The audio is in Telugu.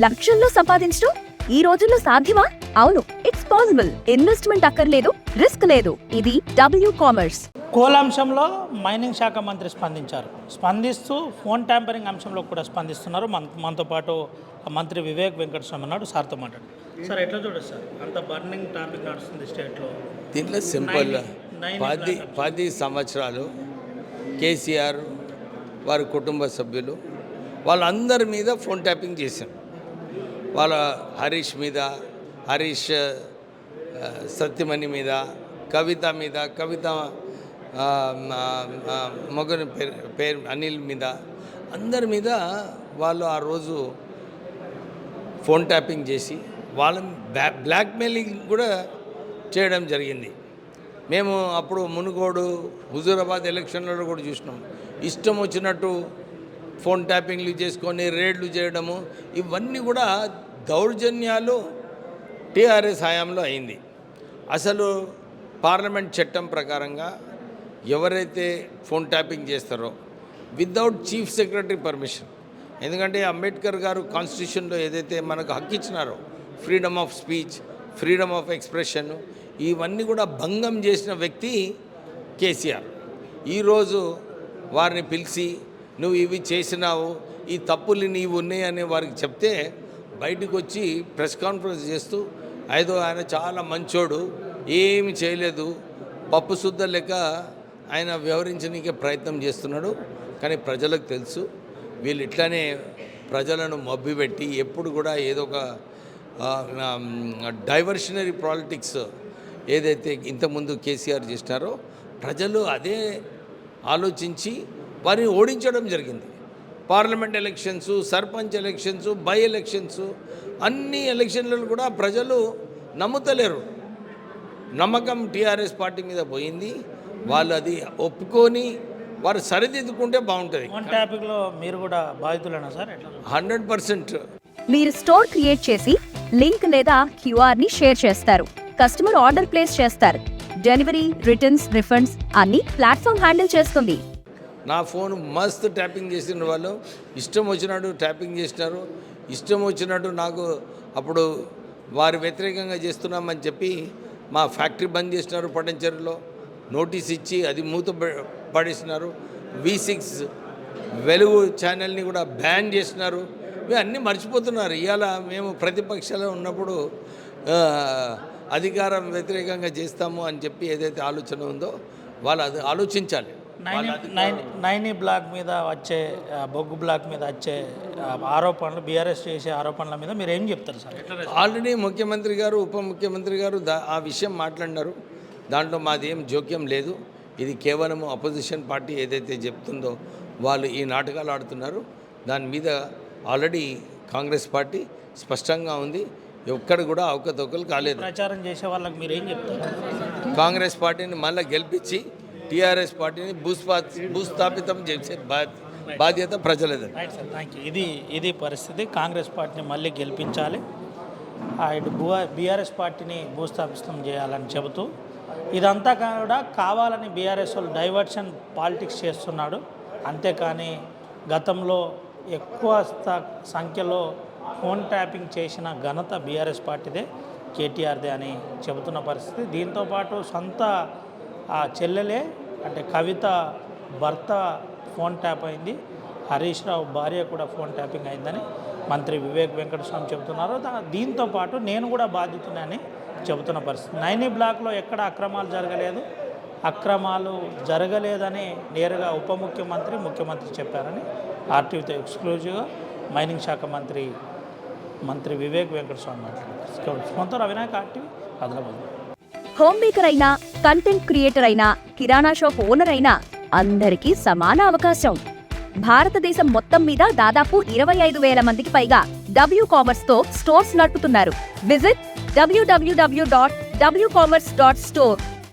లక్షల్లో సంపాదించడం ఈ రోజుల్లో సాధ్యమా? అవును, ఇట్స్ పాసిబుల్. ఇన్వెస్ట్మెంట్ అక్కర్లేదు, రిస్క్ లేదు. ఇది డబ్ల్యూ కామర్స్. కోల్ అంశంలో మైనింగ్ శాఖ మంత్రి స్పందిస్తూ ఫోన్ ట్యాంపరింగ్ అంశంలో కూడా స్పందిస్తున్నారు. మనతో పాటు మంత్రి వివేక్ వెంకటస్వామి ఉన్నాడు. సార్తో మాట్లాడు. సార్, ఎట్లా చూడదు సార్, అంత బర్నింగ్ టాపిక్ నడుస్తుంది స్టేట్లో. దీంట్లో సింపుల్ 10 సంవత్సరాలు కేసీఆర్ వారి కుటుంబ సభ్యులు వాళ్ళందరి మీద ఫోన్ ట్యాపింగ్ చేశాం. వాళ్ళ హరీష్ సత్యమణి మీద, కవిత మీద, కవిత మగని పేరు అనిల్ మీద, అందరి మీద వాళ్ళు ఆ రోజు ఫోన్ ట్యాపింగ్ చేసి వాళ్ళని బ్లాక్మెయిలింగ్ కూడా చేయడం జరిగింది. మేము అప్పుడు మునుగోడు, హుజూరాబాద్ ఎలక్షన్లలో కూడా చూసినాం. ఇష్టం వచ్చినట్టు ఫోన్ ట్యాపింగ్లు చేసుకొని రేడ్లు చేయడము, ఇవన్నీ కూడా దౌర్జన్యాలు టీఆర్ఎస్ హయాంలో అయింది. అసలు పార్లమెంట్ చట్టం ప్రకారంగా ఎవరైతే ఫోన్ ట్యాపింగ్ చేస్తారో వితౌట్ చీఫ్ సెక్రటరీ పర్మిషన్, ఎందుకంటే అంబేద్కర్ గారు కాన్స్టిట్యూషన్లో ఏదైతే మనకు హక్కు ఇచ్చినారో freedom of speech, freedom of expression, ఇవన్నీ కూడా భంగం చేసిన వ్యక్తి కేసీఆర్. ఈరోజు వారిని పిలిచి నువ్వు ఇవి చేసినావు, ఈ తప్పులు నీవు ఉన్నాయని వారికి చెప్తే బయటకు వచ్చి ప్రెస్ కాన్ఫరెన్స్ చేస్తూ ఆయన చాలా మంచోడు, ఏమి చేయలేదు, పప్పు శుద్ధ లెక్క ఆయన వ్యవహరించడానికే ప్రయత్నం చేస్తున్నాడు. కానీ ప్రజలకు తెలుసు వీళ్ళు ఇట్లానే ప్రజలను మభ్యపెట్టి ఎప్పుడు కూడా ఏదో ఒక డైవర్షనరీ పాలిటిక్స్ ఏదైతే ఇంతకుముందు కేసీఆర్ చేసినారో ప్రజలు అదే ఆలోచించి వారిని ఓడించడం జరిగింది. Parliament elections, sarpanch elections, by elections, అన్ని ఎలక్షన్లలో కూడా ప్రజలు నమ్ముతలేరు. నమ్మకం టీఆర్ఎస్ పార్టీ మీద పోయింది. వాళ్ళు అది ఒప్పుకొని వారు సరిదిద్దుకుంటే బాగుంటుంది. ఫోన్ ట్యాపింగ్లో మీరు కూడా బాధితులేనా సార్? 100%. మీరు స్టోర్ క్రియేట్ చేసి లింక్ లేదా క్యూఆర్ ని షేర్ చేస్తారు. కస్టమర్ ఆర్డర్ ప్లేస్ చేస్తారు. డెలివరీ, రిటర్న్స్, రిఫండ్స్ అన్ని ప్లాట్ఫామ్ హ్యాండిల్ చేస్తుంది. నా ఫోన్ మస్తు ట్యాపింగ్ చేసిన వాళ్ళు ఇష్టం వచ్చినట్టు ట్యాపింగ్ చేసినారు. ఇష్టం వచ్చినట్టు నాకు అప్పుడు వారు వ్యతిరేకంగా చేస్తున్నామని చెప్పి మా ఫ్యాక్టరీ బంద్ చేసినారు. పటంచెరులో నోటీస్ ఇచ్చి అది మూత పడేసినారు. V6 వెలుగు ఛానల్ని కూడా బ్యాన్ చేసినారు. ఇవి అన్నీ మర్చిపోతున్నారు. ఇవాళ మేము ప్రతిపక్షాలు ఉన్నప్పుడు అధికారం వ్యతిరేకంగా చేస్తాము అని చెప్పి ఏదైతే ఆలోచన ఉందో వాళ్ళు అది ఆలోచించాలి. నైని బ్లాక్ మీద వచ్చే, బొగ్గు బ్లాక్ మీద వచ్చే ఆరోపణలు, బీఆర్ఎస్ చేసే ఆరోపణల మీద మీరు ఏం చెప్తారు సార్? ఆల్రెడీ ముఖ్యమంత్రి గారు, ఉప ముఖ్యమంత్రి గారు ఆ విషయం మాట్లాడినారు. దాంట్లో మాది ఏం జోక్యం లేదు. ఇది కేవలం అపోజిషన్ పార్టీ ఏదైతే చెప్తుందో వాళ్ళు ఈ నాటకాలు ఆడుతున్నారు. దాని మీద ఆల్రెడీ కాంగ్రెస్ పార్టీ స్పష్టంగా ఉంది. ఎక్కడ కూడా అవకతవకలు కాలేదు. ప్రచారం చేసే వాళ్ళకి మీరు ఏం చెప్తారు? కాంగ్రెస్ పార్టీని మళ్ళీ గెలిపించి టీఆర్ఎస్ పార్టీని భూస్థాపితం చేసే బాధ్యత ప్రజలది. Right sir, thank you. ఇది పరిస్థితి. కాంగ్రెస్ పార్టీని మళ్ళీ గెలిపించాలి, ఇటు బీఆర్ఎస్ పార్టీని భూస్థాపితం చేయాలని చెబుతూ ఇదంతా కూడా కావాలని బీఆర్ఎస్ వాళ్ళు డైవర్షన్ పాలిటిక్స్ చేస్తున్నాడు. అంతేకాని గతంలో ఎక్కువ సంఖ్యలో ఫోన్ ట్యాపింగ్ చేసిన ఘనత బీఆర్ఎస్ పార్టీదే, కేటీఆర్దే అని చెబుతున్న పరిస్థితి. దీంతోపాటు సొంత చెల్లెలే అంటే కవిత భర్త ఫోన్ ట్యాప్ అయింది, హరీష్ రావు భార్య కూడా ఫోన్ ట్యాపింగ్ అయిందని మంత్రి వివేక్ వెంకటస్వామి చెబుతున్నారు. దీంతోపాటు నేను కూడా బాధితునని చెబుతున్న పరిస్థితి. నైని బ్లాక్లో ఎక్కడ అక్రమాలు జరగలేదని నేరుగా ఉప ముఖ్యమంత్రి చెప్పారని ఆర్టీవీతో ఎక్స్క్లూజివ్గా మైనింగ్ శాఖ మంత్రి వివేక్ వెంకటస్వామి మాట్లాడారు. స్వంత Ravinayak, RTV, Adilabad. Home maker అయినా, కంటెంట్ క్రియేటర్ అయినా, కిరాణా షాప్ ఓనర్ అయినా అందరికీ సమాన అవకాశం. భారతదేశం మొత్తం మీద దాదాపు 25,000 మందికి పైగా డబ్ల్యూ కామర్స్ తో స్టోర్స్ నడుపుతున్నారు. Visit www.wcommerce.store